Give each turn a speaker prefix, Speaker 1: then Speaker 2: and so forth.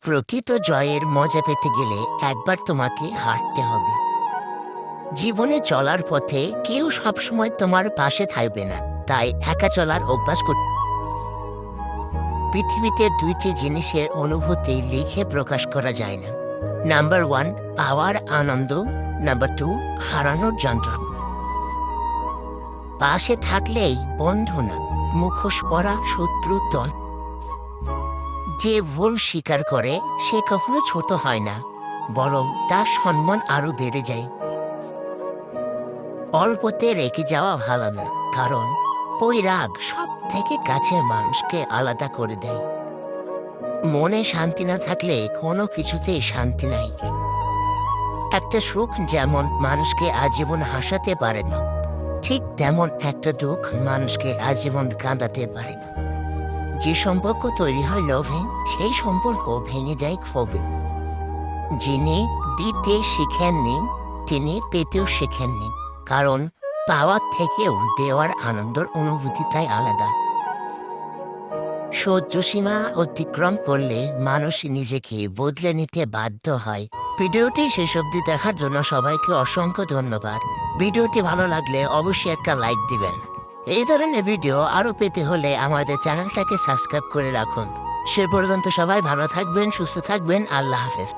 Speaker 1: প্রকৃত জয়ের মজা পেতে গেলে একবার তোমাকে হারতে হবে। জীবনে চলার পথে কেউ সবসময় তোমার পাশে থাকবে না, তাই একা চলার অভ্যাস করতে। পৃথিবীতে দুইটি জিনিসের অনুভূতি লিখে প্রকাশ করা যায় না। নাম্বার 1 পাওয়ার আনন্দ, নাম্বার 2 হারানোর যন্ত্রণা। পাশে থাকলেই বন্ধু না, মুখোশ পরা শত্রু দল। যে ভুল স্বীকার করে সে কখনো ছোট হয় না, বরং তার সম্মান আরো বেড়ে যায়। অল্পতে রেগে যাওয়া ভালো না, কারণ ওই রাগ সব থেকে কাছের মানুষকে আলাদা করে দেয়। মনে শান্তি না থাকলে কোনো কিছুতেই শান্তি নাই। একটা সুখ যেমন মানুষকে আজীবন হাসাতে পারে না, ঠিক তেমন একটা দুঃখ মানুষকে আজীবন কাঁদাতে পারে না। যে সম্পর্ক তৈরি হয় লোভে, সেই সম্পর্ক ভেঙে যায় ক্ষোভে। যিনি দিতে শিখেননি তিনি পেতেও শেখেননি, কারণ পাওয়ার থেকেও দেওয়ার আনন্দের অনুভূতিটাই আলাদা। সহ্য সীমা অতিক্রম করলে মানুষ নিজেকে বদলে নিতে বাধ্য হয়। ভিডিওটি শেষ অবধি দেখার জন্য সবাইকে অসংখ্য ধন্যবাদ। ভিডিওটি ভালো লাগলে অবশ্যই একটা লাইক দিবেন। এই ধরনের ভিডিও আরও পেতে হলে আমাদের চ্যানেলটাকে সাবস্ক্রাইব করে রাখুন। সে পর্যন্ত সবাই ভালো থাকবেন, সুস্থ থাকবেন। আল্লাহ হাফেজ।